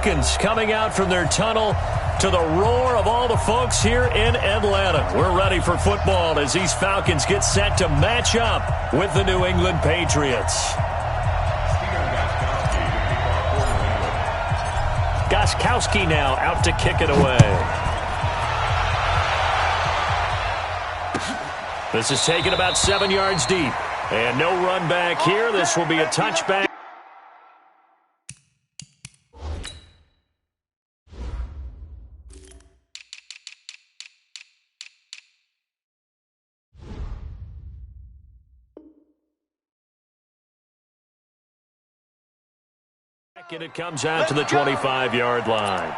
Falcons coming out from their tunnel to the roar of all the folks here in Atlanta. We're ready for football as these Falcons get set to match up with the New England Patriots. Gostkowski now out to kick it away. This is taken about 7 yards deep. And no run back here. This will be a touchback. And it comes out to the 25-yard line.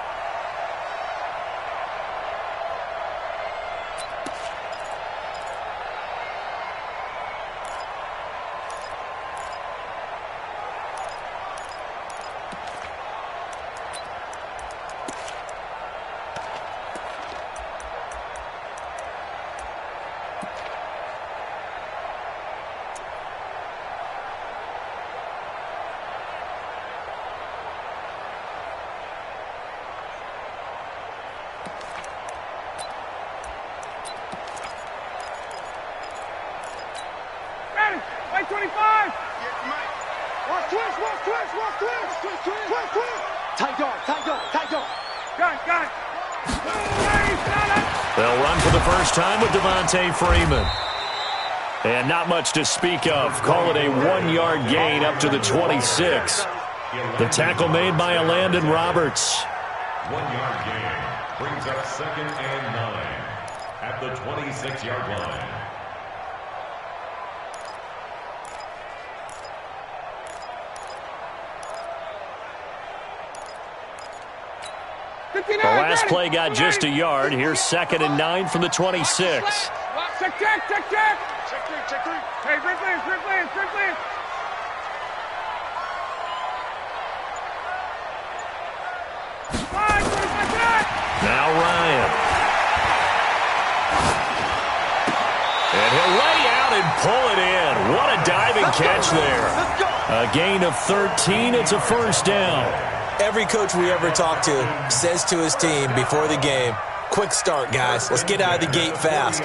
They'll run for the first time with Freeman. And not much to speak of. Call it a 1-yard gain up to the 26. The tackle made by Landon Roberts. 1-yard gain brings up 2nd and 9 at the 26-yard line. The last play got just a yard. Here's 2nd and 9 from the 26. Check. Hey, Ripley. Now Ryan. And he'll lay out and pull it in. What a diving catch there. A gain of 13. It's a first down. Every coach we ever talk to says to his team before the game, quick start, guys. Let's get out of the gate fast.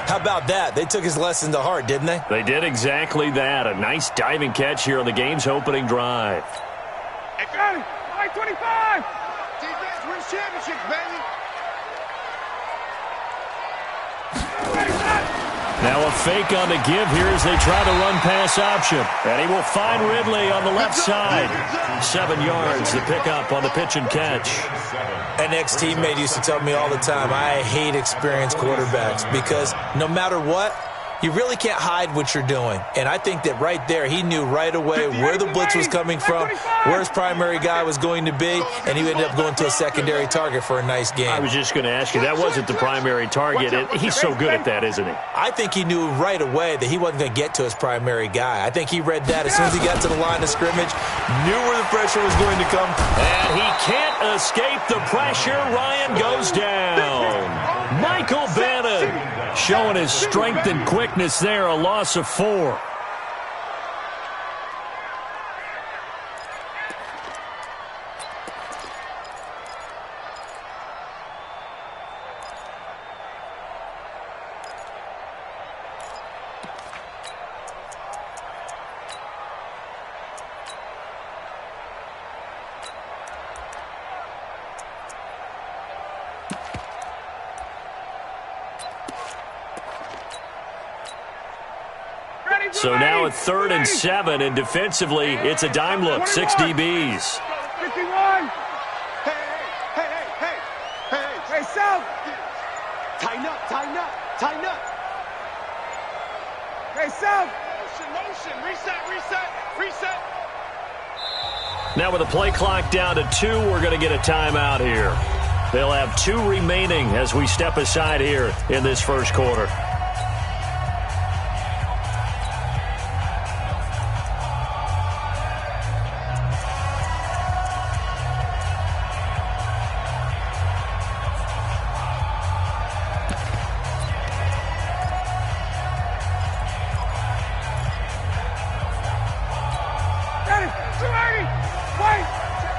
How about that? They took his lesson to heart, didn't they? They did exactly that. A nice diving catch here on the game's opening drive. Hey, got it. 25. Defense wins championships, baby. Now a fake on the give here as they try to run pass option. And he will find Ridley on the left side. 7 yards, the pickup on the pitch and catch. An ex-teammate used to tell me all the time, I hate experienced quarterbacks because no matter what, you really can't hide what you're doing. And I think that right there, he knew right away where the blitz was coming from, where his primary guy was going to be, and he ended up going to a secondary target for a nice game. I was just going to ask you, that wasn't the primary target. He's so good at that, isn't he? I think he knew right away that he wasn't going to get to his primary guy. I think he read that as soon as he got to the line of scrimmage, knew where the pressure was going to come. And he can't escape the pressure. Ryan goes down. Michael Bannon showing his strength and quickness there, a loss of 4. So now at 3rd and 7, and defensively, it's a dime look, 6 DBs. 51. Hey, South. Tighten up. Hey, South. Motion. Reset. Now with the play clock down to 2, we're going to get a timeout here. They'll have 2 remaining as we step aside here in this first quarter.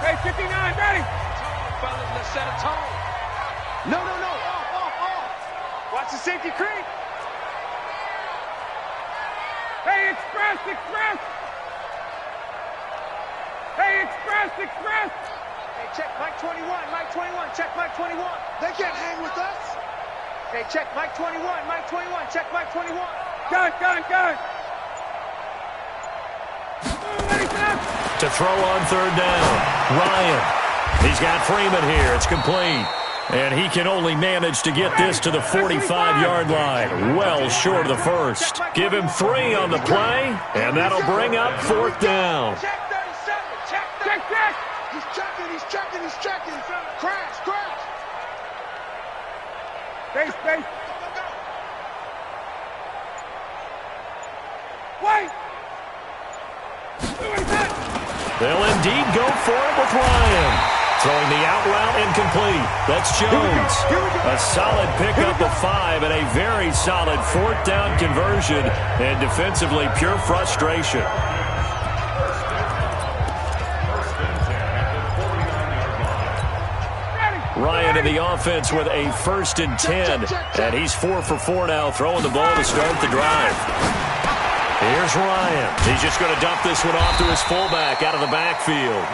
Hey, 59, ready. fellas. Let's set a tone. No. Off. Watch the safety creep. Hey, express. Hey, express. Hey, check Mike 21. Check Mike 21. They can't hang with us. Hey, check Mike 21. Check Mike 21. Gun. To throw on third down. Ryan. He's got Freeman here. It's complete. And he can only manage to get this to the 45-yard line. Well short of the first. Give him 3 on the play, and that'll bring up fourth down. Check 37. Check. He's checking. Crash. Space. Go. Wait. They'll indeed go for it with Ryan. Throwing the out route incomplete. That's Jones. A solid pickup of 5 and a very solid fourth down conversion. And defensively, pure frustration. Ryan in the offense with a 1st and 10. And he's 4 for 4 now, throwing the ball to start the drive. Here's Ryan. He's just going to dump this one off to his fullback out of the backfield.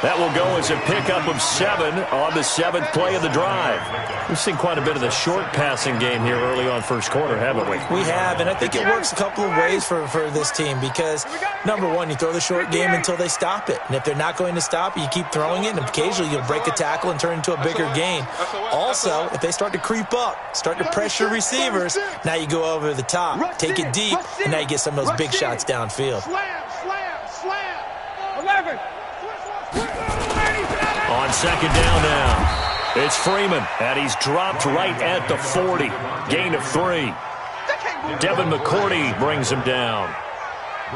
That will go as a pickup of 7 on the 7th play of the drive. We've seen quite a bit of the short passing game here early on first quarter, haven't we? We have, and I think it works a couple of ways for this team because, number one, you throw the short game until they stop it. And if they're not going to stop it, you keep throwing it, and occasionally you'll break a tackle and turn into a bigger gain. Also, if they start to creep up, start to pressure receivers, now you go over the top, take it deep, and now you get some of those big shots downfield. Slam. 11. On second down now, it's Freeman, and he's dropped right at the 40. Gain of 3. Devin McCourty brings him down.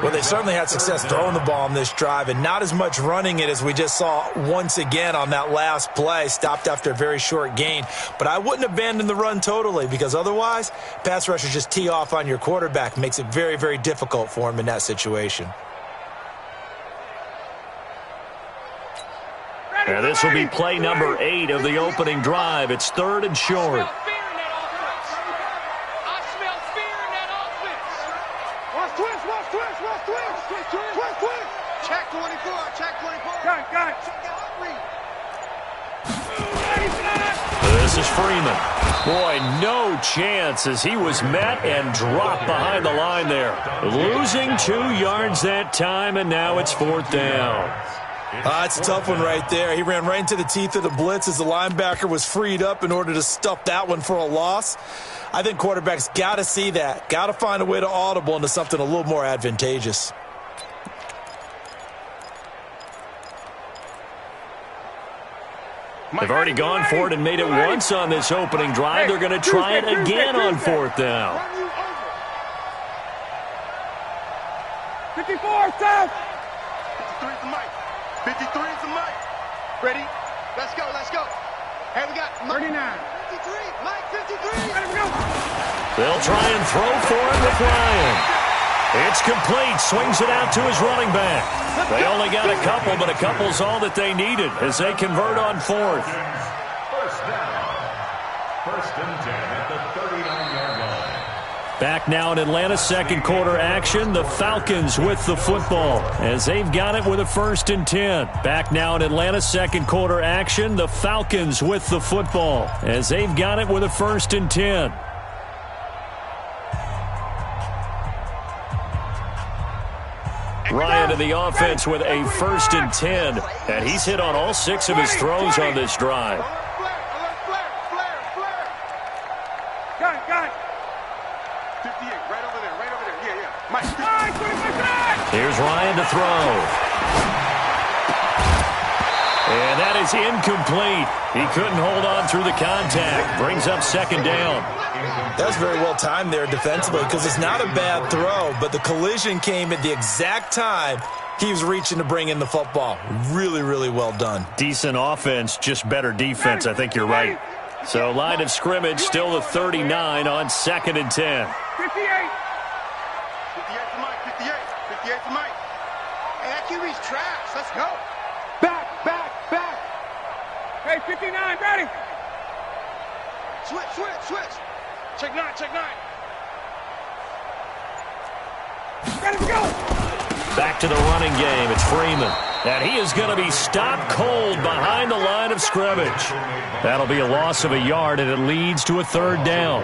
Well, they certainly had success throwing the ball on this drive, and not as much running it as we just saw once again on that last play. Stopped after a very short gain. But I wouldn't abandon the run totally because otherwise, pass rushers just tee off on your quarterback. Makes it very, very difficult for him in that situation. And this will be play number 8 of the opening drive. It's 3rd and short. I smell fear in that offense. Watch twist. Check 24. Gun. This is Freeman. Boy, no chance as he was met and dropped behind the line there. Losing 2 yards that time, and now it's 4th down. It's a tough one right there. He ran right into the teeth of the blitz as the linebacker was freed up in order to stuff that one for a loss. I think quarterbacks got to see that. Got to find a way to audible into something a little more advantageous. They've already gone for it and made it once on this opening drive. They're going to try it again on 4th down. 54, south. 53 to Mike. 53 to Mike. Ready? Let's go. Hey, we got Mike. 39. 53. Mike, 53. Ready to go. They'll try and throw for it with Ryan. It's complete. Swings it out to his running back. They only got a couple, but a couple's all that they needed as they convert on 4th. First down. 1st and 10 at the 39-yard line. Back now in Atlanta, second quarter action. The Falcons with the football as they've got it with a 1st and 10. Back now in Atlanta, second quarter action. The Falcons with the football as they've got it with a 1st and 10. Ryan in the offense with a 1st and 10, and he's hit on all 6 of his throws on this drive. Gun. 58, right over there. Yeah. Mike. Here's Ryan to throw. And that is incomplete. He couldn't hold on through the contact. Brings up 2nd down. That was very well timed there defensively because it's not a bad throw, but the collision came at the exact time he was reaching to bring in the football. Really, really well done. Decent offense, just better defense. I think you're right. So line of scrimmage still the 39 on 2nd and 10. 58. 58 to Mike. 58 to Mike. Hey, that QB's trash. Let's go. Back. 59, ready. Switch, switch, switch. Check 9, check 9. Ready to go. Back to the running game. It's Freeman. And he is going to be stopped cold behind the line of scrimmage. That'll be a loss of a yard, and it leads to a third down.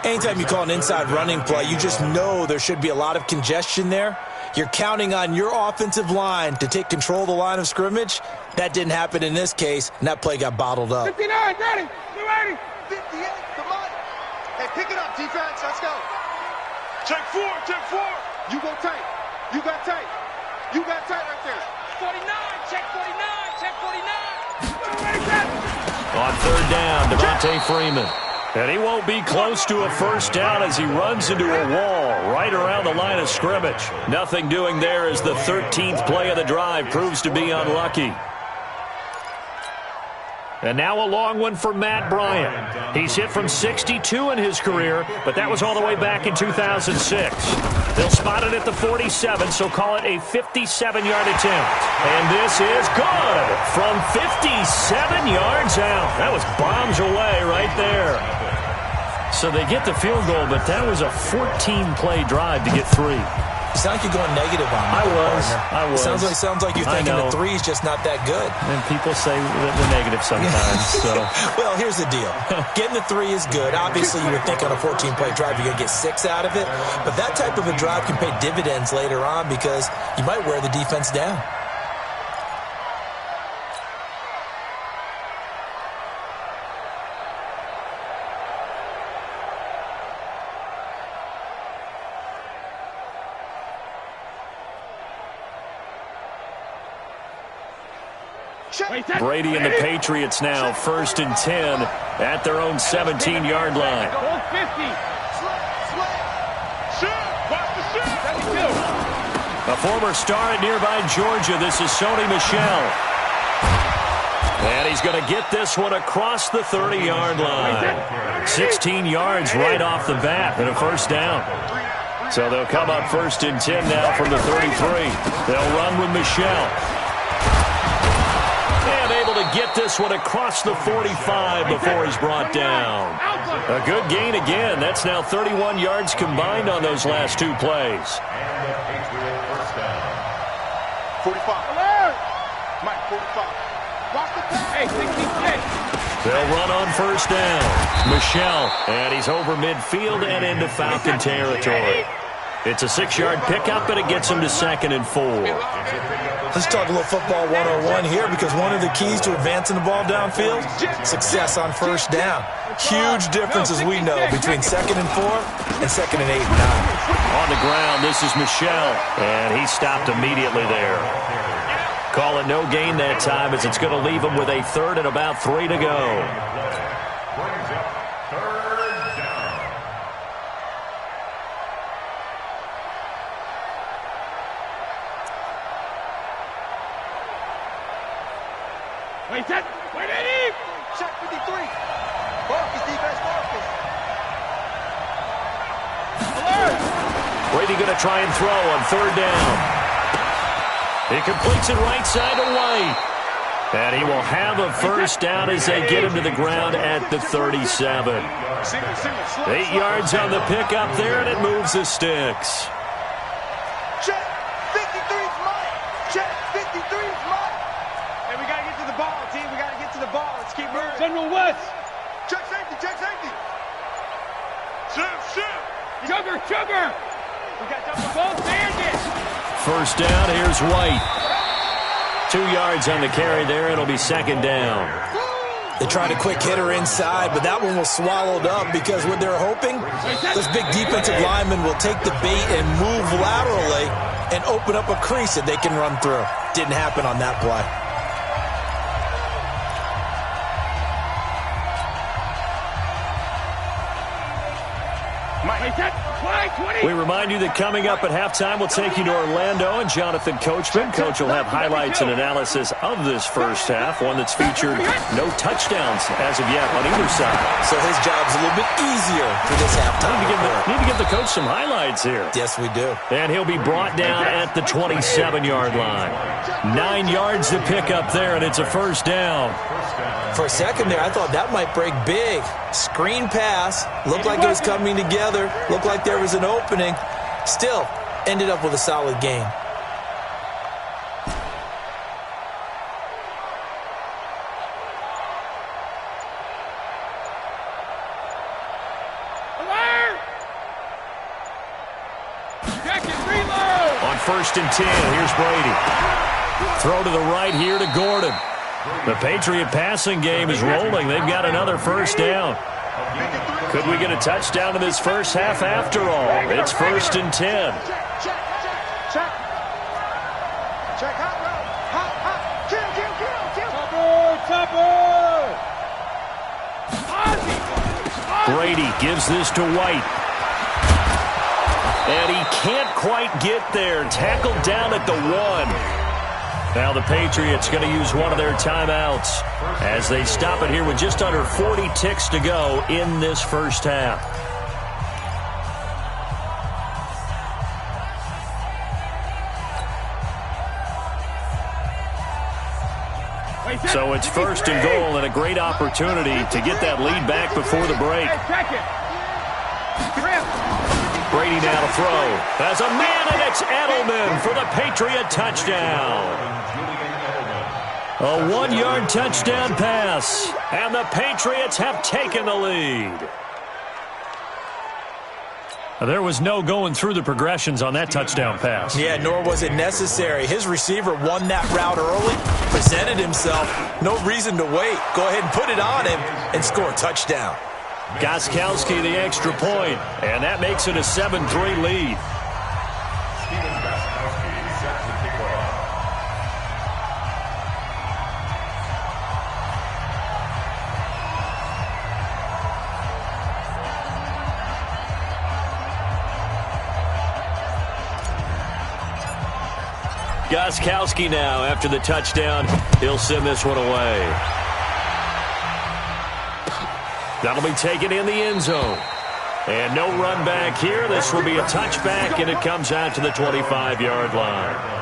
Anytime you call an inside running play, you just know there should be a lot of congestion there. You're counting on your offensive line to take control of the line of scrimmage. That didn't happen in this case, and that play got bottled up. 59, ready. You ready? 58, come on. Hey, pick it up, defense. Let's go. Check 4, check 4. You go tight. You got tight. You got tight right there. 49, check 49, check 49. On third down, Devontae Freeman. And he won't be close to a first down as he runs into a wall right around the line of scrimmage. Nothing doing there as the 13th play of the drive proves to be unlucky. And now a long one for Matt Bryant. He's hit from 62 in his career, but that was all the way back in 2006. They'll spot it at the 47, so call it a 57-yard attempt. And this is good from 57 yards out. That was bombs away right there. So they get the field goal, but that was a 14-play drive to get 3. You sound like you're going negative on me. I was. Sounds like you're thinking the 3 is just not that good. And people say the negative sometimes. So. Well, here's the deal. Getting the 3 is good. Obviously, you would think on a 14-play drive you're going to get 6 out of it. But that type of a drive can pay dividends later on because you might wear the defense down. Brady and the Patriots now 1st and 10 at their own 17-yard line. Hold 50. A former star at nearby Georgia, this is Sony Michel. And he's going to get this one across the 30-yard line. 16 yards right off the bat and a first down. So they'll come up 1st and 10 now from the 33. They'll run with Michel. And able to get this one across the 45 before he's brought down. A good gain again. That's now 31 yards combined on those last 2 plays. 45. Mike, 45. Watch the pass. Hey, 66. They'll run on first down. Michel, and he's over midfield and into Falcon territory. It's a 6-yard pickup, and it gets him to 2nd and 4. Let's talk a little football 101 here because one of the keys to advancing the ball downfield, success on first down. Huge difference, as we know, between 2nd and 4 and 2nd and 8 and 9. On the ground, this is Michel, and he stopped immediately there. Call it no gain that time as it's going to leave him with a 3rd and about 3 to go. Wait, set. Wait, Eddie. Check 53. Marcus, defense, Marcus. Alert. Brady going to try and throw on 3rd down. He completes it right side to White. And he will have a first down as they get him to the ground at the 37. 8 yards on the pickup there, and it moves the sticks. Check 53's Mike. Check 53's Mike. Hey, we got to get to the ball, team. We got to get to the ball. Let's keep moving. General West. Check safety, check safety. Shift. Sugar. We got double both bandits. First down, here's White. 2 yards on the carry there. It'll be 2nd down. They tried a quick hitter inside, but that one was swallowed up because what they're hoping, those big defensive linemen will take the bait and move laterally and open up a crease that they can run through. Didn't happen on that play. Mike, set. We remind you that coming up at halftime, we'll take you to Orlando and Jonathan Coachman. Coach will have highlights and analysis of this first half, one that's featured no touchdowns as of yet on either side. So his job's a little bit easier for this halftime. Need to give the coach some highlights here. Yes, we do. And he'll be brought down at the 27-yard line. 9 yards to pick up there, and it's a first down. For a second there, I thought that might break big. Screen pass. Looked like it was coming together. Looked like there was an opening. Still, ended up with a solid gain. On 1st and 10, here's Brady. Throw to the right here to Gordon. The Patriot passing game is rolling. They've got another first down. Could we get a touchdown in this first half after all? It's 1st and 10. Check, hot, kill. Brady gives this to White. And he can't quite get there. Tackled down at the 1. Now the Patriots going to use one of their timeouts as they stop it here with just under 40 ticks to go in this first half. So it's 1st and goal and a great opportunity to get that lead back before the break. Brady now to throw. Has a man, and it's Edelman for the Patriot touchdown. A 1-yard touchdown pass, and the Patriots have taken the lead. There was no going through the progressions on that touchdown pass. Yeah, nor was it necessary. His receiver won that route early, presented himself. No reason to wait. Go ahead and put it on him and score a touchdown. Gostkowski the extra point, and that makes it a 7-3 lead. Gostkowski now, after the touchdown, he'll send this one away. That'll be taken in the end zone. And no run back here. This will be a touchback, and it comes out to the 25-yard line.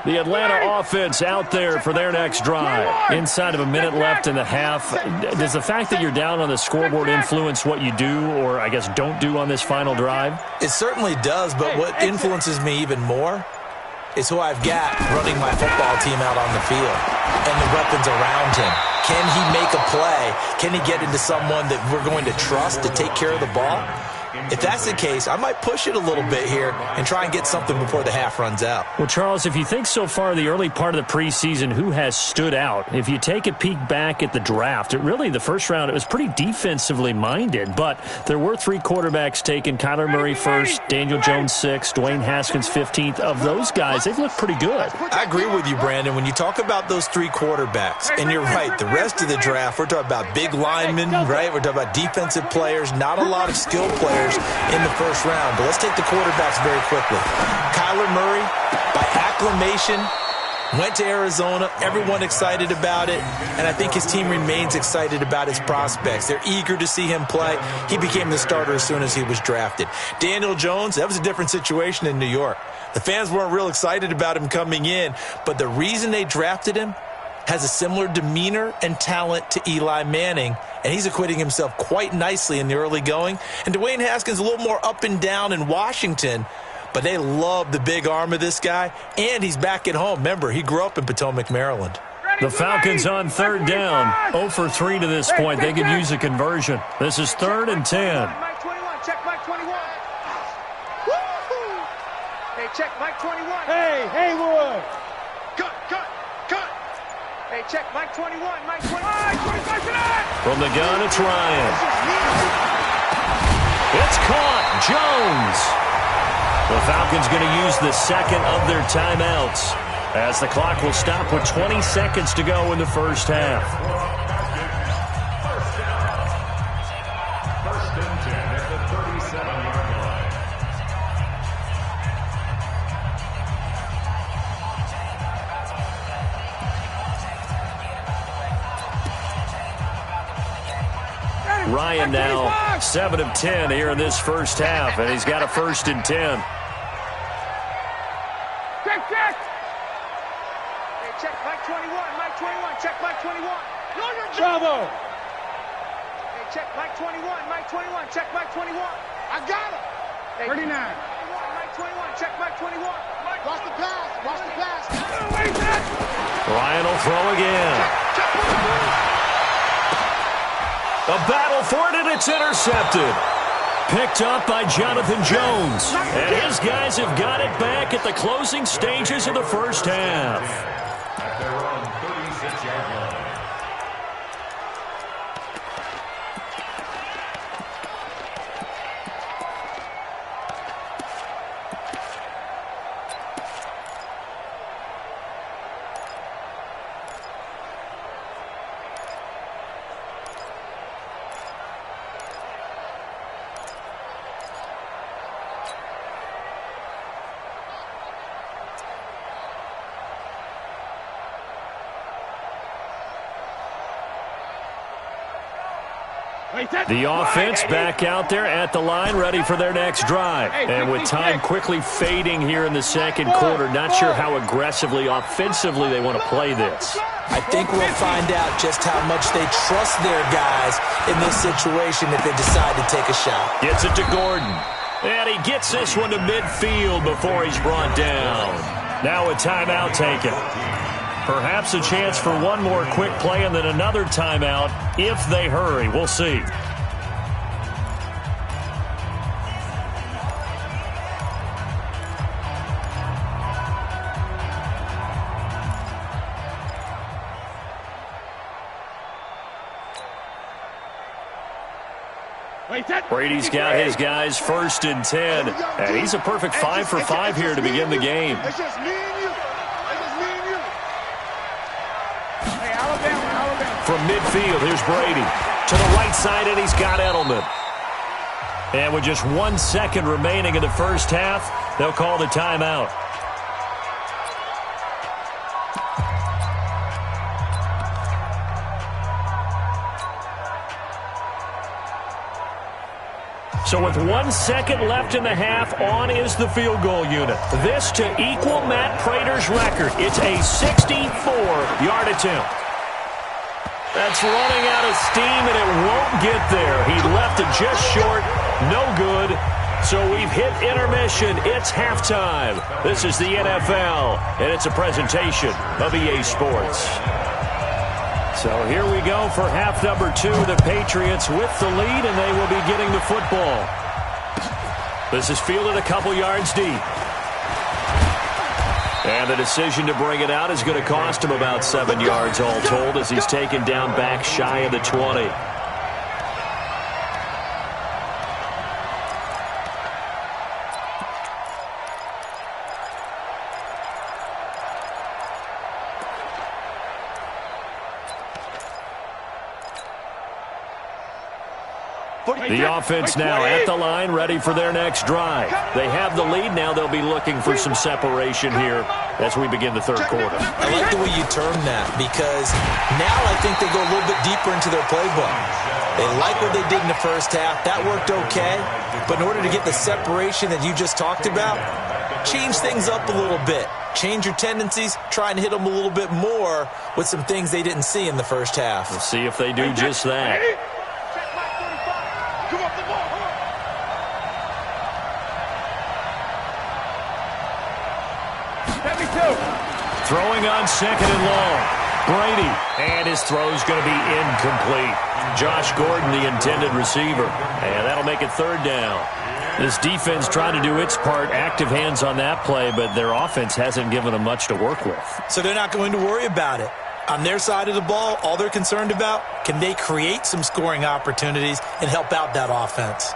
The Atlanta offense out there for their next drive. Inside of a minute left in the half. Does the fact that you're down on the scoreboard influence what you do or, I guess, don't do on this final drive? It certainly does, but what influences me even more is who I've got running my football team out on the field and the weapons around him. Can he make a play? Can he get into someone that we're going to trust to take care of the ball? If that's the case, I might push it a little bit here and try and get something before the half runs out. Well, Charles, if you think so far the early part of the preseason, who has stood out? If you take a peek back at the draft, the first round, it was pretty defensively minded, but there were 3 quarterbacks taken. Kyler Murray first, Daniel Jones 6th, Dwayne Haskins 15th. Of those guys, they've looked pretty good. I agree with you, Brandon. When you talk about those 3 quarterbacks, and you're right, the rest of the draft, we're talking about big linemen, right? We're talking about defensive players, not a lot of skilled players in the first round. But let's take the quarterbacks very quickly. Kyler Murray, by acclamation, went to Arizona. Everyone excited about it. And I think his team remains excited about his prospects. They're eager to see him play. He became the starter as soon as he was drafted. Daniel Jones, that was a different situation in New York. The fans weren't real excited about him coming in. But the reason they drafted him has a similar demeanor and talent to Eli Manning, and he's acquitting himself quite nicely in the early going. And Dwayne Haskins a little more up and down in Washington, but they love the big arm of this guy, and he's back at home. Remember, he grew up in Potomac, Maryland. The Falcons on 3rd down, 0 for 3 to this point. They could use a conversion. This is 3rd and 10. Mike 21, check Mike 21. Woo-hoo. Hey, check Mike 21. Hey, Haywood. Cut. Hey, check Mike 21. Mike 21. 25 tonight. From the gun, it's Ryan. It's caught. Jones. The Falcons going to use the second of their timeouts, as the clock will stop with 20 seconds to go in the first half. First and 10 at the 37-yard line. Ryan now 7 of 10 here in this first half, and he's got a first and 10. Check. Hey, check Mike 21. Mike 21. Check Mike 21. Bravo. Hey, check Mike 21. Mike 21. Check Mike 21. I got him. Hey, 39. Mike 21. Check Mike 21. Watch the pass. Ryan will throw again. A battle for it, and it's intercepted. Picked up by Jonathan Jones. And his guys have got it back at the closing stages of the first half. At their own 36-yard line. The offense back out there at the line, ready for their next drive. And with time quickly fading here in the second quarter, not sure how aggressively, offensively they want to play this. I think we'll find out just how much they trust their guys in this situation if they decide to take a shot. Gets it to Gordon. And he gets this one to midfield before he's brought down. Now a timeout taken. Perhaps a chance for one more quick play and then another timeout if they hurry. We'll see. Brady's got his guys first and 10, and he's a perfect 5 for 5 here to begin the game. It's just me and you. Hey, Alabama. From midfield, here's Brady. To the right side, and he's got Edelman. And with just 1 second remaining in the first half, they'll call the timeout. So with 1 second left in the half, on is the field goal unit. This to equal Matt Prater's record. It's a 64-yard attempt. That's running out of steam, and it won't get there. He left it just short. No good. So we've hit intermission. It's halftime. This is the NFL, and it's a presentation of EA Sports. So here we go for half number 2. The Patriots with the lead, and they will be getting the football. This is fielded a couple yards deep. And the decision to bring it out is going to cost him about 7 yards all told as he's taken down back shy of the 20. The offense now at the line, ready for their next drive. They have the lead. Now they'll be looking for some separation here as we begin the third quarter. I like the way you term that, because now I think they go a little bit deeper into their playbook. They like what they did in the first half. That worked okay. But in order to get the separation that you just talked about, change things up a little bit. Change your tendencies. Try and hit them a little bit more with some things they didn't see in the first half. We'll see if they do just that. Throwing on second and long. Brady, and his throw's going to be incomplete. Josh Gordon, the intended receiver. And that'll make it third down. This defense tried to do its part, active hands on that play, but their offense hasn't given them much to work with. So they're not going to worry about it. On their side of the ball, all they're concerned about, can they create some scoring opportunities and help out that offense?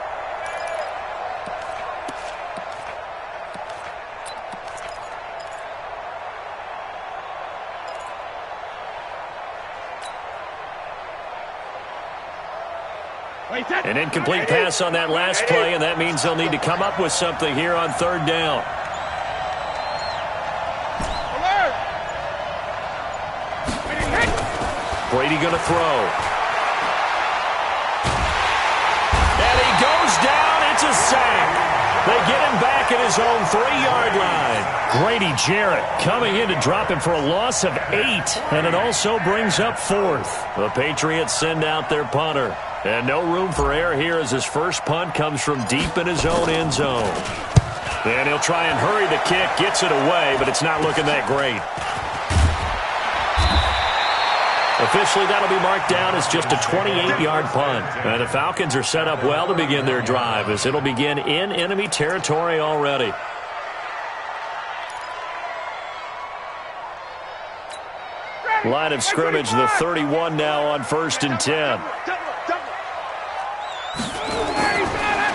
An incomplete pass on that last play, and that means they'll need to come up with something here on third down. Brady going to throw. And he goes down. It's a sack. They get him back at his own 3-yard line. Grady Jarrett coming in to drop him for a loss of 8, and it also brings up 4th. The Patriots send out their punter. And no room for error here as his first punt comes from deep in his own end zone. And he'll try and hurry the kick, gets it away, but it's not looking that great. Officially, that'll be marked down as just a 28-yard punt. And the Falcons are set up well to begin their drive as it'll begin in enemy territory already. Line of scrimmage, the 31 now on 1st and 10.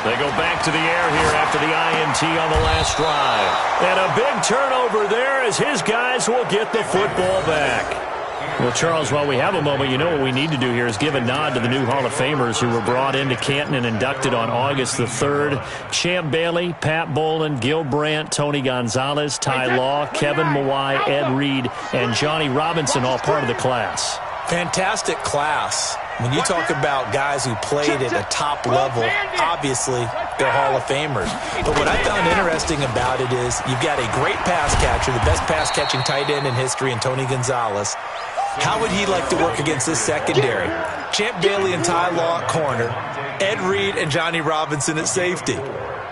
They go back to the air here after the INT on the last drive. And a big turnover there as his guys will get the football back. Well, Charles, while we have a moment, you know what we need to do here is give a nod to the new Hall of Famers who were brought into Canton and inducted on August the 3rd. Champ Bailey, Pat Bolin, Gil Brandt, Tony Gonzalez, Ty Law, Kevin Mawai, Ed Reed, and Johnny Robinson, all part of the class. Fantastic class. When you talk about guys who played at a top level, obviously they're Hall of Famers. But what I found interesting about it is you've got a great pass catcher, the best pass-catching tight end in history, in Tony Gonzalez. How would he like to work against this secondary? Champ Bailey and Ty Law at corner, Ed Reed and Johnny Robinson at safety.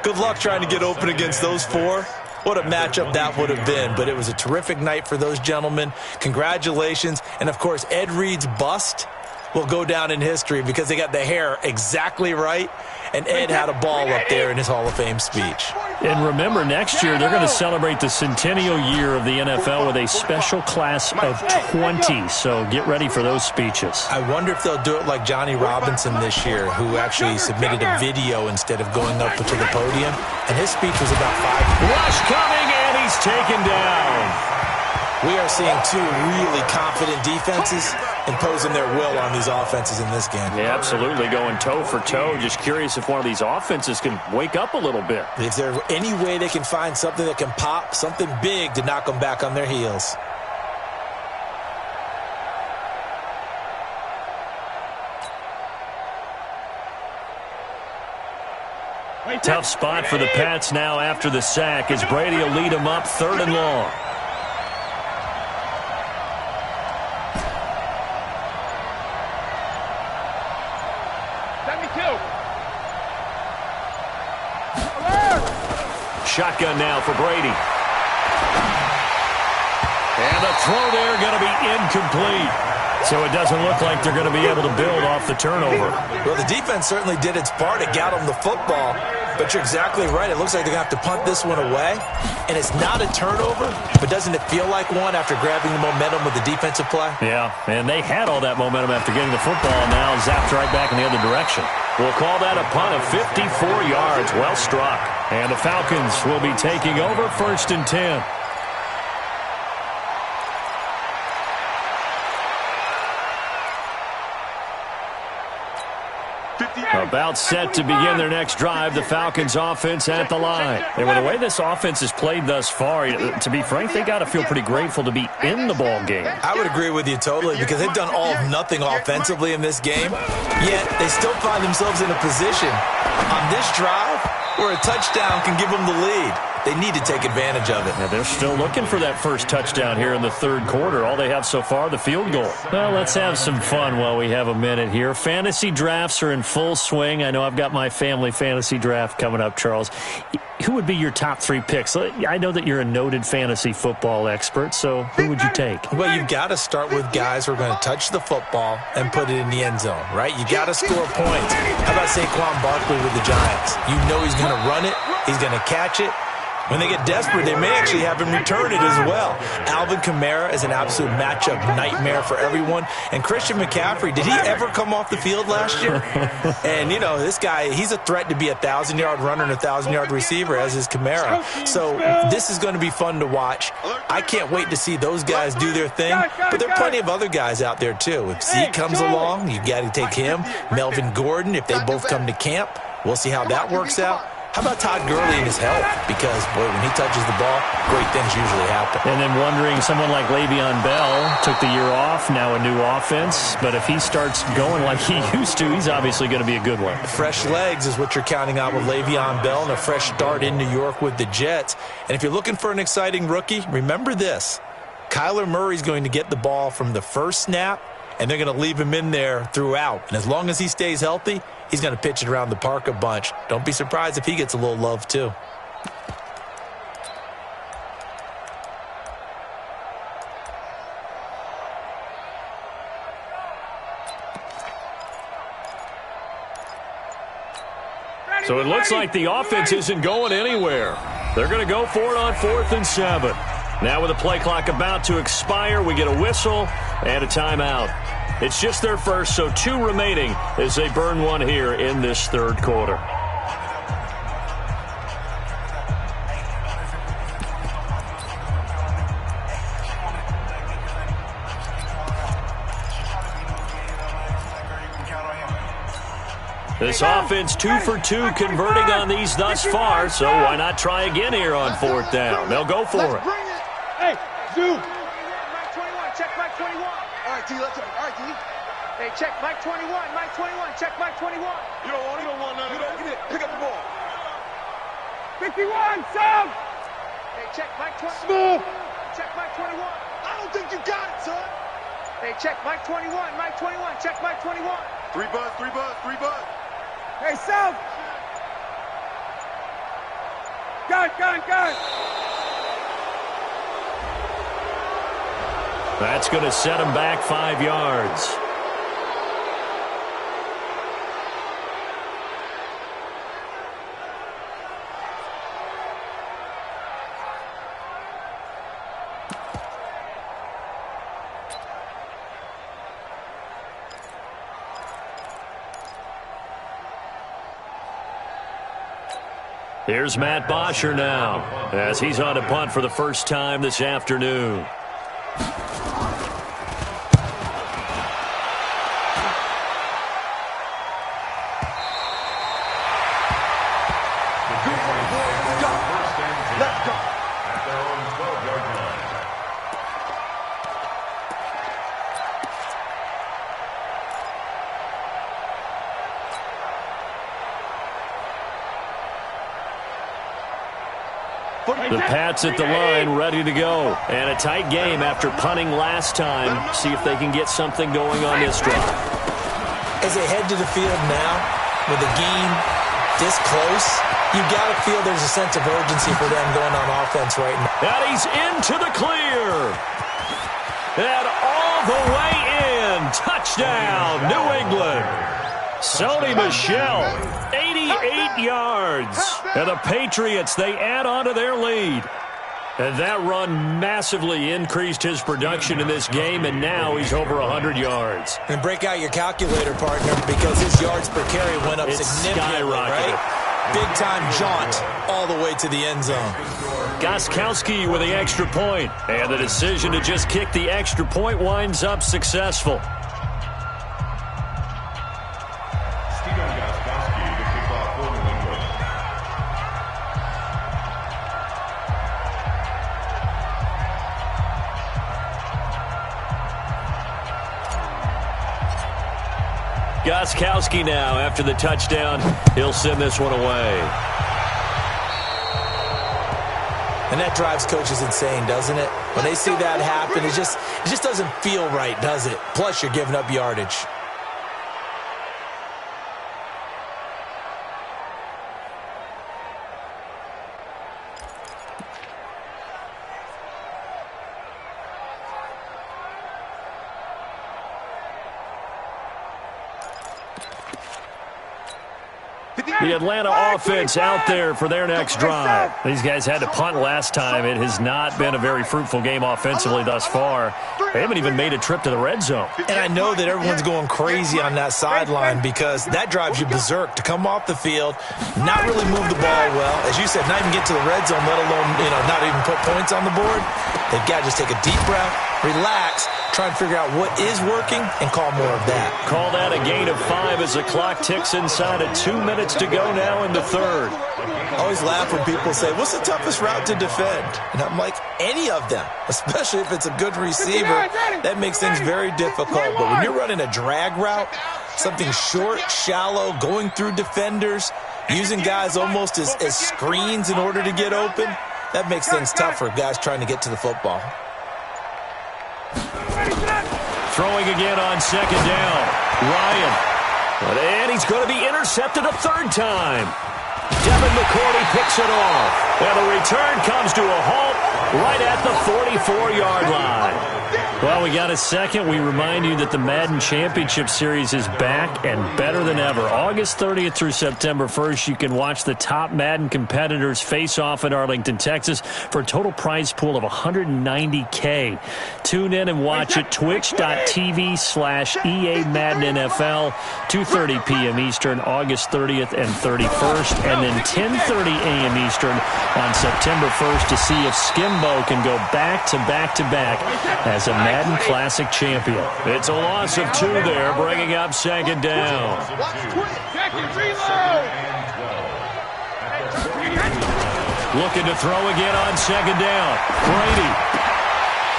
Good luck trying to get open against those 4. What a matchup that would have been. But it was a terrific night for those gentlemen. Congratulations. And, of course, Ed Reed's bust will go down in history because they got the hair exactly right, and Ed had a ball up there in his Hall of Fame speech. And remember, next year they're going to celebrate the centennial year of the NFL with a special class of 20, so get ready for those speeches. I wonder if they'll do it like Johnny Robinson this year, who actually submitted a video instead of going up to the podium, and his speech was about 5 minutes. Rush coming, and he's taken down. We are seeing 2 really confident defenses imposing their will on these offenses in this game. Yeah, absolutely, going toe for toe. Just curious if one of these offenses can wake up a little bit. Is there any way they can find something that can pop, something big to knock them back on their heels? Tough spot for the Pats now after the sack as Brady will lead them up 3rd and long. Shotgun now for Brady. And the throw there going to be incomplete. So it doesn't look like they're going to be able to build off the turnover. Well, the defense certainly did its part. It got them the football. But you're exactly right. It looks like they're going to have to punt this one away. And it's not a turnover, but doesn't it feel like one after grabbing the momentum with the defensive play? Yeah, and they had all that momentum after getting the football, and now zapped right back in the other direction. We'll call that a punt of 54 yards. Well struck. And the Falcons will be taking over 1st and 10. About set to begin their next drive, the Falcons offense at the line. And with the way this offense has played thus far, to be frank, they got to feel pretty grateful to be in the ball game. I would agree with you totally because they've done all of nothing offensively in this game, yet they still find themselves in a position on this drive where a touchdown can give them the lead. They need to take advantage of it. Yeah, they're still looking for that first touchdown here in the third quarter. All they have so far, the field goal. Well, let's have some fun while we have a minute here. Fantasy drafts are in full swing. I know I've got my family fantasy draft coming up, Charles. Who would be your top 3 picks? I know that you're a noted fantasy football expert, so who would you take? Well, you've got to start with guys who are going to touch the football and put it in the end zone, right? You got to score points. How about Saquon Barkley with the Giants? You know he's going to run it. He's going to catch it. When they get desperate, they may actually have him return it as well. Alvin Kamara is an absolute matchup nightmare for everyone. And Christian McCaffrey, did he ever come off the field last year? And, you know, this guy, he's a threat to be a 1,000-yard runner and a 1,000-yard receiver, as is Kamara. So this is going to be fun to watch. I can't wait to see those guys do their thing. But there are plenty of other guys out there, too. If Zeke comes along, you got to take him. Melvin Gordon, if they both come to camp, we'll see how that works out. How about Todd Gurley and his health? Because, boy, when he touches the ball, great things usually happen. And then wondering, someone like Le'Veon Bell took the year off, now a new offense. But if he starts going like he used to, he's obviously going to be a good one. Fresh legs is what you're counting on with Le'Veon Bell and a fresh start in New York with the Jets. And if you're looking for an exciting rookie, remember this. Kyler Murray's going to get the ball from the first snap, and they're going to leave him in there throughout. And as long as he stays healthy, he's going to pitch it around the park a bunch. Don't be surprised if he gets a little love, too. So it looks like the offense isn't going anywhere. They're going to go for it on 4th and 7. Now with the play clock about to expire, we get a whistle and a timeout. It's just their first, so 2 remaining as they burn one here in this third quarter. This offense 2 for 2 converting on these thus far, so why not try again here on 4th down? They'll go for it. Hey, Zoo. Mike 21, check Mike 21. All right, T, let's go. All right, T. Hey, check Mike 21, Mike 21, check Mike 21. You don't want it. You don't want none of that. Get it. Pick up the ball. 51, Sam. Hey, check Mike 21. Smooth. Check Mike 21. I don't think you got it, son. Hey, check Mike 21, Mike 21, check Mike 21. 3 buzz, 3 buzz, 3 buzz. Hey, South. Gun. That's going to set him back 5 yards. Here's Matt Bosher now, as he's on to punt for the first time this afternoon. Let's go. At their own 12-yard line. The Pats at the line, ready to go. And a tight game after punting last time. See if they can get something going on this drive. As they head to the field now, with the game this close, you got to feel there's a sense of urgency for them going on offense right now. And he's into the clear. And all the way in. Touchdown, New England. Sony Michel, 88 yards. And the Patriots, they add on to their lead. And that run massively increased his production in this game, and now he's over 100 yards. And break out your calculator, partner, because his yards per carry went up significantly, right? Big-time jaunt all the way to the end zone. Gostkowski with the extra point. And the decision to just kick the extra point winds up successful. Gostkowski now, after the touchdown, he'll send this one away. And that drives coaches insane, doesn't it? When they see that happen, it just doesn't feel right, does it? Plus, you're giving up yardage. The Atlanta offense out there for their next drive. These guys had to punt last time. It has not been a very fruitful game offensively thus far. They haven't even made a trip to the red zone. And I know that everyone's going crazy on that sideline because that drives you berserk to come off the field, not really move the ball well. As you said, not even get to the red zone, let alone, not even put points on the board. They've got to just take a deep breath, relax, try and figure out what is working, and call more of that. Call that a gain of 5 as the clock ticks inside of 2 minutes to go now in the third. I always laugh when people say, what's the toughest route to defend? And I'm like, any of them, especially if it's a good receiver. That makes things very difficult. But when you're running a drag route, something short, shallow, going through defenders, using guys almost as screens in order to get open, that makes things tough for guys trying to get to the football. Throwing again on second down. Ryan. And he's going to be intercepted a third time. Devin McCourty picks it off. And the return comes to a halt right at the 44-yard line. Well, we got a second. We remind you that the Madden Championship Series is back and better than ever. August 30th through September 1st, you can watch the top Madden competitors face off in Arlington, Texas for a total prize pool of $190K. Tune in and watch it, twitch.tv/EA Madden NFL, 2:30 p.m. Eastern, August 30th and 31st, and then 10:30 a.m. Eastern on September 1st to see if Skimbo can go back-to-back-to-back as a Madden Classic champion. It's a loss of 2 there, bringing up second down. Looking to throw again on second down. Brady.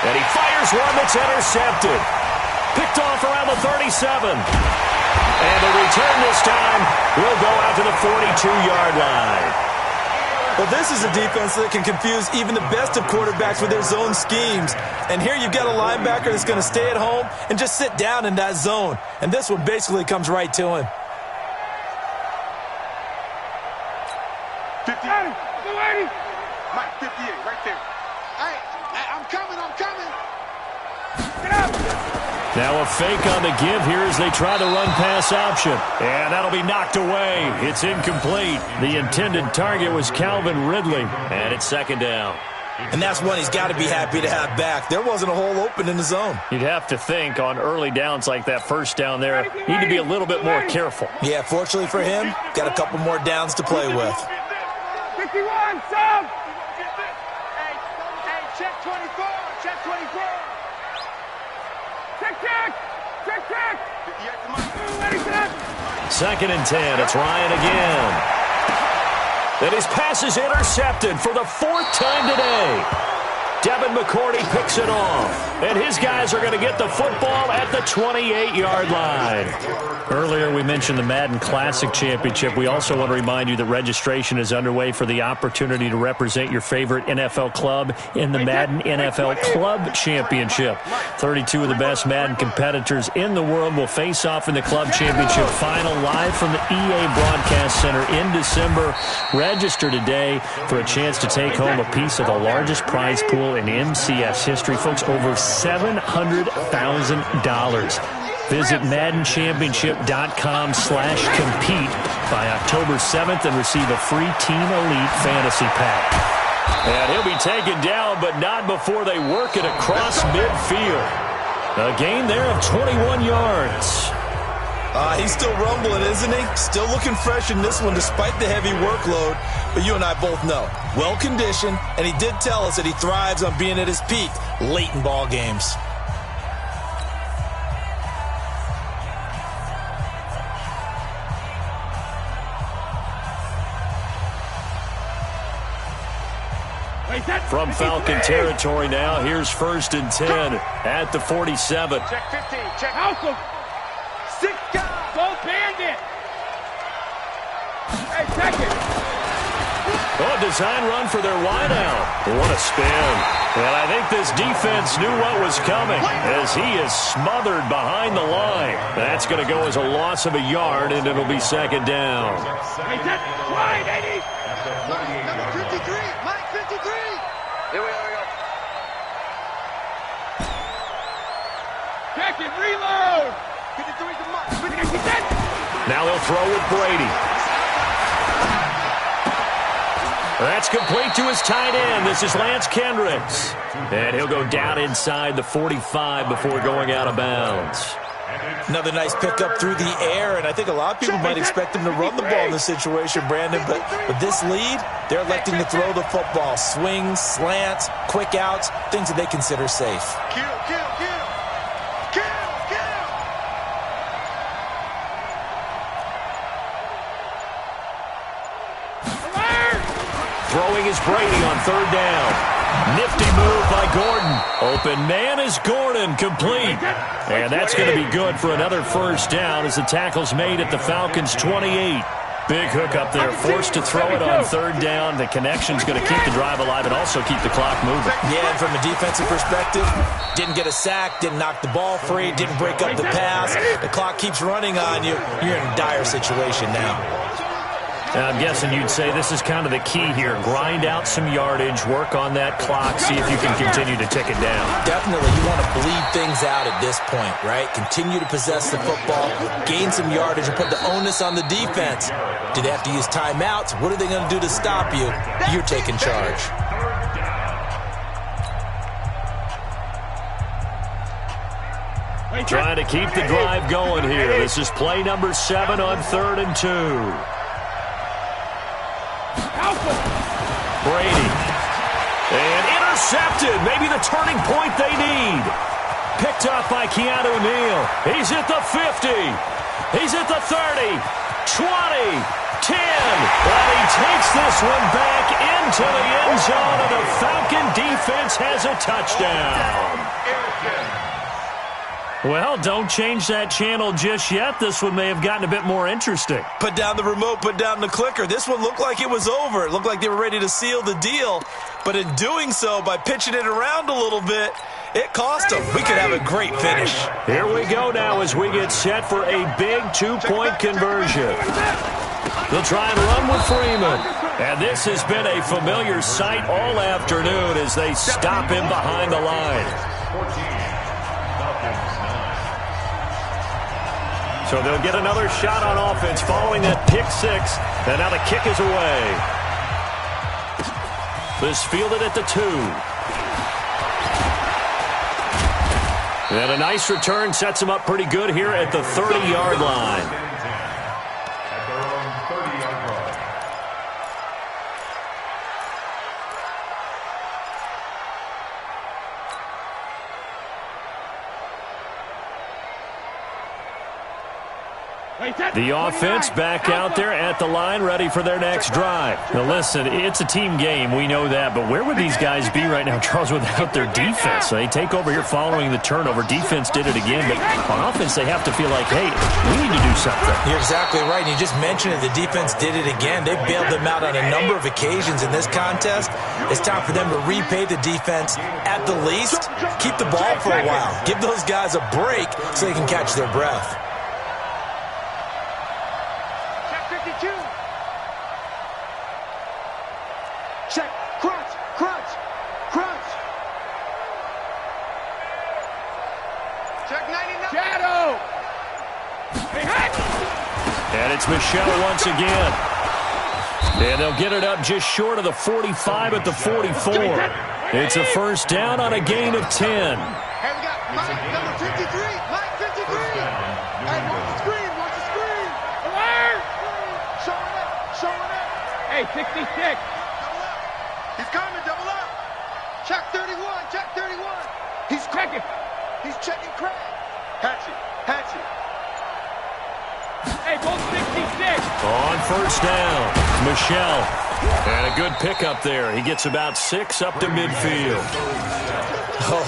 And he fires one that's intercepted. Picked off around the 37. And the return this time will go out to the 42-yard line. Well, this is a defense that can confuse even the best of quarterbacks with their zone schemes. And here you've got a linebacker that's going to stay at home and just sit down in that zone. And this one basically comes right to him. 50. Mike, 58, right there. Hey, I'm coming. Get up. Now a fake on the give here as they try the run-pass option. And that'll be knocked away. It's incomplete. The intended target was Calvin Ridley. And it's second down. And that's one he's got to be happy to have back. There wasn't a hole open in the zone. You'd have to think on early downs like that first down there, need to be a little bit more careful. Yeah, fortunately for him, got a couple more downs to play with. 51, sub. Hey, check 24. Check. Second and 10. It's Ryan again. And his pass is intercepted for the 4th time today. Devin McCourty picks it off. And his guys are going to get the football at the 28-yard line. Earlier we mentioned the Madden Classic Championship. We also want to remind you that registration is underway for the opportunity to represent your favorite NFL club in the Madden NFL Club Championship. 32 of the best Madden competitors in the world will face off in the Club Championship final live from the EA Broadcast Center in December. Register today for a chance to take home a piece of the largest prize pool in MCS history. Folks, over $700,000. Visit MaddenChampionship.com/compete by October 7th and receive a free Team Elite Fantasy Pack. And he'll be taken down, but not before they work it across midfield. A gain there of 21 yards. He's still rumbling, isn't he? Still looking fresh in this one despite the heavy workload. But you and I both know, well-conditioned, and he did tell us that he thrives on being at his peak late in ball games. From Falcon territory now, here's 1st and 10 at the 47. Check 15. Check House. 6 guys. Go bandit. Hey, check it. Oh, design run for their wideout. What a spin. And I think this defense knew what was coming as he is smothered behind the line. That's going to go as a loss of a yard, and it'll be second down. Hey, that's right, Eddie. Number 53, Mike 53. Here we go. Check it, reload. 53 to Mike. Now they'll throw with Brady. That's complete to his tight end. This is Lance Kendricks. And he'll go down inside the 45 before going out of bounds. Another nice pickup through the air, and I think a lot of people might expect him to run the ball in this situation, Brandon, but with this lead, they're electing to throw the football. Swings, slants, quick outs, things that they consider safe. Kill. Throwing is Brady on third down. Nifty move by Gordon. Open man is Gordon, complete. And that's going to be good for another first down as the tackle's made at the Falcons' 28. Big hook up there, forced to throw it on third down. The connection's going to keep the drive alive and also keep the clock moving. Yeah, and from a defensive perspective, didn't get a sack, didn't knock the ball free, didn't break up the pass. The clock keeps running on you. You're in a dire situation now. I'm guessing you'd say this is kind of the key here. Grind out some yardage, work on that clock, see if you can continue to tick it down. Definitely, you want to bleed things out at this point, right? Continue to possess the football, gain some yardage, and put the onus on the defense. Do they have to use timeouts? What are they going to do to stop you? You're taking charge. Trying to keep the drive going here. This is play number 7 on 3rd and 2. Brady. And intercepted. Maybe the turning point they need. Picked up by Keanu Neal. He's at the 50. He's at the 30. 20. 10. But he takes this one back into the end zone, and the Falcon defense has a touchdown. Well, don't change that channel just yet. This one may have gotten a bit more interesting. Put down the remote, put down the clicker. This one looked like it was over. It looked like they were ready to seal the deal. But in doing so, by pitching it around a little bit, it cost them. We could have a great finish. Here we go now as we get set for a big 2-point conversion. They'll try and run with Freeman. And this has been a familiar sight all afternoon as they stop him behind the line. So they'll get another shot on offense following that pick 6. And now the kick is away. This fielded at the 2. And a nice return sets him up pretty good here at the 30-yard line. At their own 30-yard line. The offense back out there at the line, ready for their next drive. Now, listen, it's a team game. We know that. But where would these guys be right now, Charles, without their defense? They take over here following the turnover. Defense did it again. But on offense, they have to feel like, hey, we need to do something. You're exactly right. And you just mentioned it. The defense did it again. They bailed them out on a number of occasions in this contest. It's time for them to repay the defense at the least. Keep the ball for a while. Give those guys a break so they can catch their breath. Check, crunch. Check 99. Shadow. And it's Michelle once again. And they'll get it up just short of the 45 at the 44. It's a first down on a gain of 10. Hey, we got Mike, number 53. Mike 53. Hey, watch the screen. Alert. Showing up. Hey, 66. Double up. He's coming, double up. Check 31. He's checking. He's checking Craig. Hatchet. Hey, both 66. On first down, Michelle And a good pickup there. He gets about 6 up to midfield.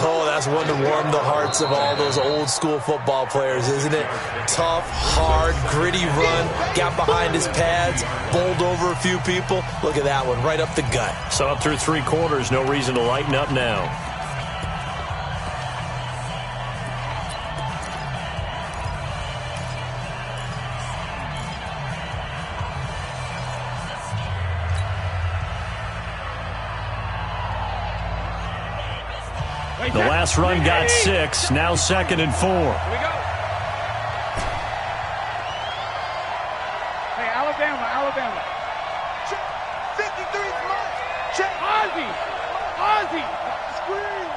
Oh, that's one to warm the hearts of all those old school football players, isn't it? Tough, hard, gritty run, got behind his pads, bowled over a few people. Look at that one, right up the gut. So up through 3 quarters, no reason to lighten up now. The last run got 6, now 2nd and 4. Here we go. Hey, Alabama. Check. 53's mine. Check. Ozzy.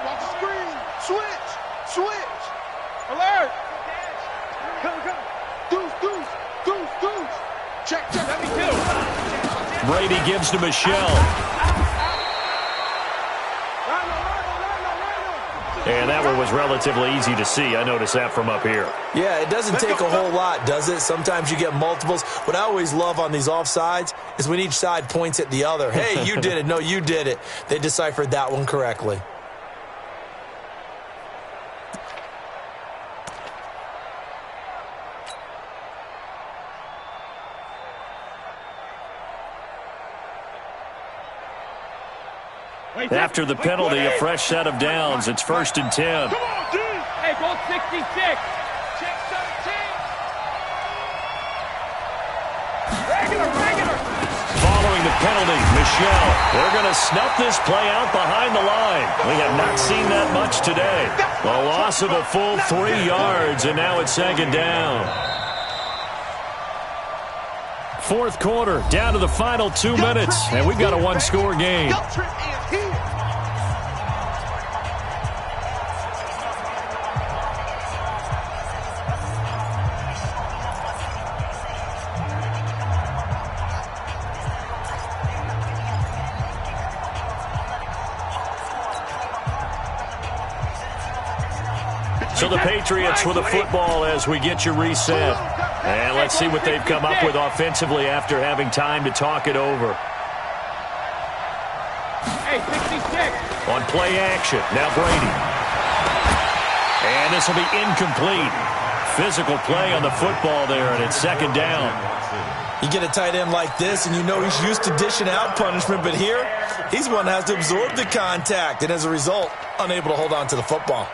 Watch the screen. Switch. Alert. Come. Deuce. Check. Let me do. Brady gives to Michelle. And that one was relatively easy to see. I noticed that from up here. Yeah, it doesn't take a whole lot, does it? Sometimes you get multiples. What I always love on these offsides is when each side points at the other. Hey, you did it. No, you did it. They deciphered that one correctly. After the penalty, a fresh set of downs. It's 1st and 10. Come on, dude. Hey, go 66. Check 13. Regular. Following the penalty, Michelle. They're going to snuff this play out behind the line. We have not seen that much today. A loss of a full 3 yards, and now it's 2nd down. 4th quarter, down to the final 2 minutes, and we've got a 1-score game. So the Patriots with the football as we get you reset. And let's see what they've come up with offensively after having time to talk it over. Hey, 66. On play action, now Brady. And this will be incomplete. Physical play on the football there, and it's 2nd down. You get a tight end like this, and you know he's used to dishing out punishment, but here, he's one that has to absorb the contact, and as a result, unable to hold on to the football.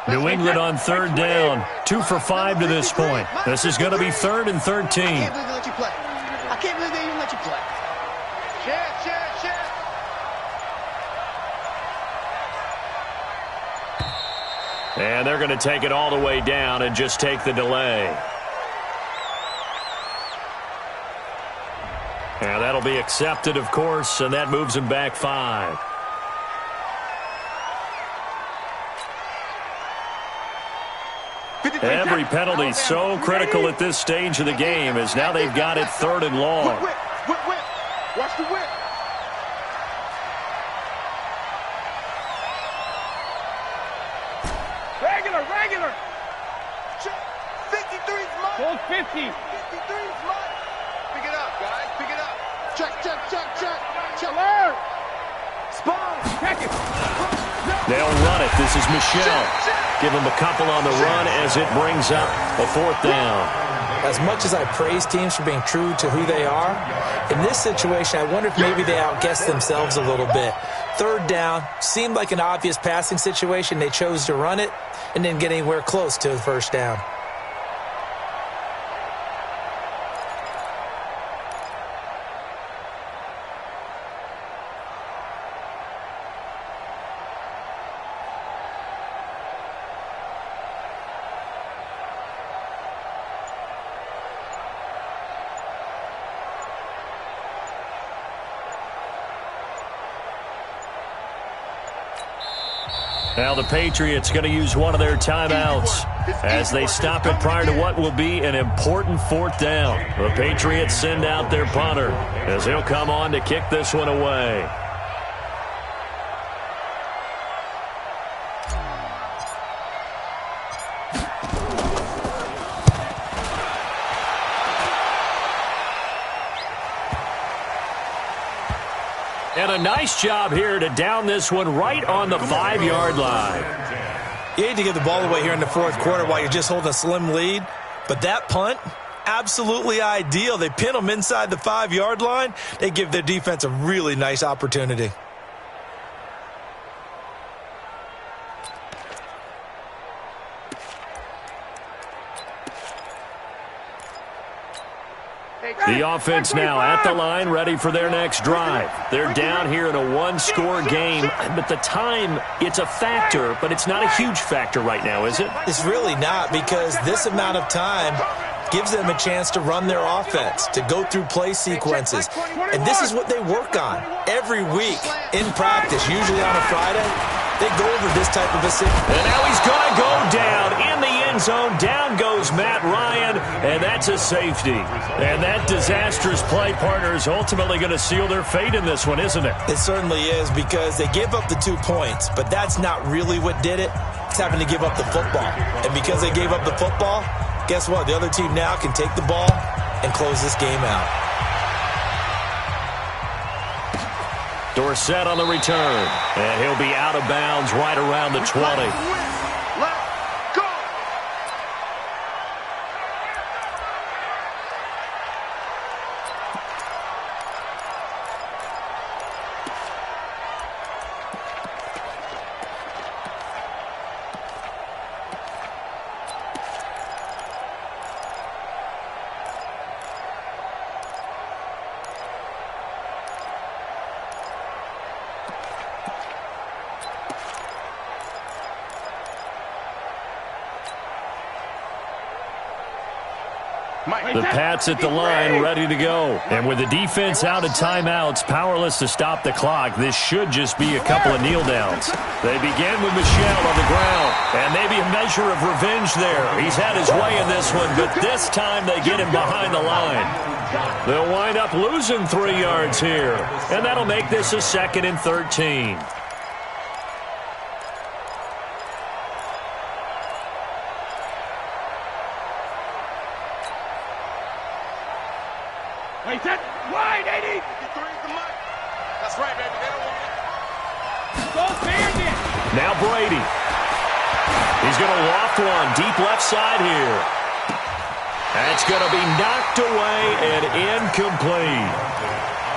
New England on 3rd down. 2 for 5 to this point. This is going to be 3rd and 13. I can't believe they let you play. I can't believe they even let you play. Share. And they're going to take it all the way down and just take the delay. And that'll be accepted, of course, and that moves them back 5. Every penalty so critical at this stage of the game as now they've got it 3rd and long. Whip. Watch the whip. Regular. 53's mine. Hold 50. 53's mine. Pick it up, guys. Pick it up. Check. Alert. Spawn. Check it. They'll run it. This is Michelle. Give them a couple on the run as it brings up a 4th down. As much as I praise teams for being true to who they are, in this situation, I wonder if maybe they outguessed themselves a little bit. 3rd down, seemed like an obvious passing situation. They chose to run it and didn't get anywhere close to the 1st down. Now the Patriots going to use one of their timeouts. as they stop it prior to what will be an important fourth down. The Patriots send out their punter as he'll come on to kick this one away. And a nice job here to down this one right on the 5-yard line. You hate to give the ball away here in the fourth quarter while you're just holding a slim lead, but that punt, absolutely ideal. They pin them inside the 5-yard line. They give their defense a really nice opportunity. The offense now at the line, ready for their next drive. They're down here in a one-score game, but the time, it's a factor, but it's not a huge factor right now, is it? It's really not, because this amount of time gives them a chance to run their offense, to go through play sequences. And this is what they work on every week in practice, usually on a Friday. They go over this type of a sequence. And now he's going to go down in the end zone. Down goes Matt Ryan, and that's a safety. And that disastrous play, partner, is ultimately going to seal their fate in this one, isn't it? It certainly is, because they gave up the 2 points, but that's not really what did it. It's having to give up the football. And because they gave up the football, guess what? The other team now can take the ball and close this game out. Dorsett on the return, and he'll be out of bounds right around the 20. The Pats at the line, ready to go. And with the defense out of timeouts, powerless to stop the clock, this should just be a couple of kneel downs. They begin with Michel on the ground, and maybe a measure of revenge there. He's had his way in this one, but this time they get him behind the line. They'll wind up losing 3 yards here, and that'll make this a 2nd and 13. Wide, 80. That's right, baby. They don't want it. Go Bandit. Now Brady. He's going to loft one deep left side here. That's going to be knocked away and incomplete.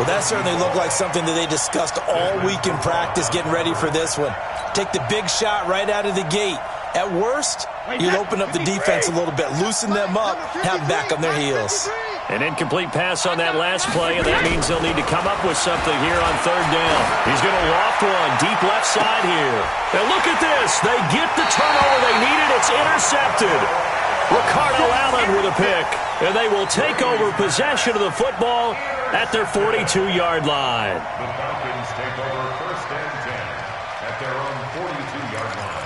Well, that certainly looked like something that they discussed all week in practice, getting ready for this one. Take the big shot right out of the gate. At worst, you'll open up the defense a little bit, loosen them up, have them back on their heels. An incomplete pass on that last play, and that means they'll need to come up with something here on 3rd down. He's going to loft one deep left side here. And look at this. They get the turnover they needed. It's intercepted. Ricardo Allen with a pick. And they will take over possession of the football at their 42-yard line. The Falcons take over 1st and 10 at their own 42-yard line.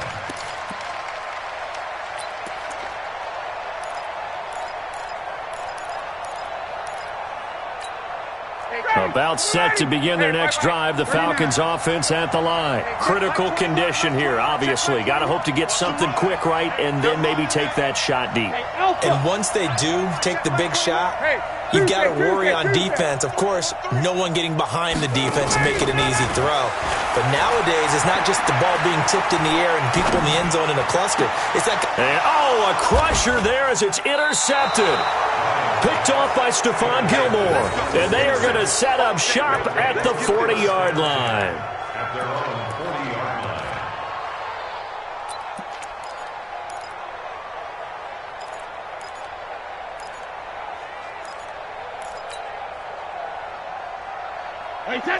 About set to begin their next drive, the Falcons offense at the line. Critical condition here, obviously. Got to hope to get something quick right and then maybe take that shot deep. And once they do take the big shot, you've got to worry on defense. Of course, no one getting behind the defense and make it an easy throw. But nowadays, it's not just the ball being tipped in the air and people in the end zone in a cluster. It's like... And, a crusher there as it's intercepted. Picked off by Stephon Gilmore. And they are going to set up shop at the 40-yard line. At their own 40-yard line.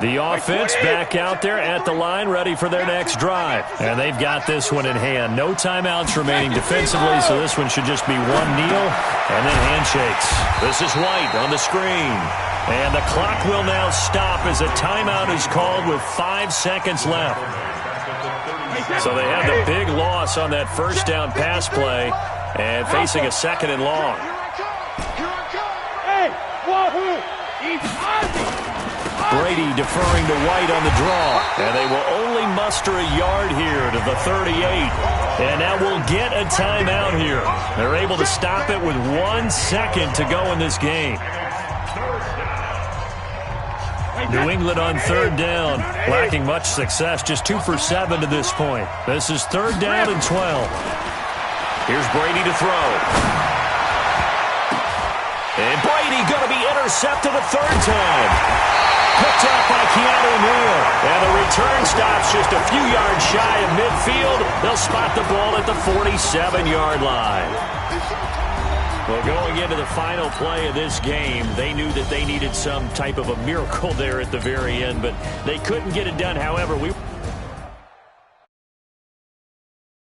The offense back out there at the line, ready for their next drive. And they've got this one in hand. No timeouts remaining defensively, so this one should just be one kneel and then handshakes. This is White on the screen. And the clock will now stop as a timeout is called with 5 seconds left. So they had the big loss on that first down pass play and facing a 2nd and long. Hey, wahoo! He's Brady deferring to White on the draw. And they will only muster a yard here to the 38. And now we'll get a timeout here. They're able to stop it with 1 second to go in this game. New England on 3rd down, lacking much success, just 2 for 7 to this point. This is 3rd down and 12. Here's Brady to throw. And Brady going to be intercepted a 3rd time. Picked up by Keanu Neal. And the return stops just a few yards shy of midfield. They'll spot the ball at the 47-yard line. Well, going into the final play of this game, they knew that they needed some type of a miracle there at the very end, but they couldn't get it done. However, we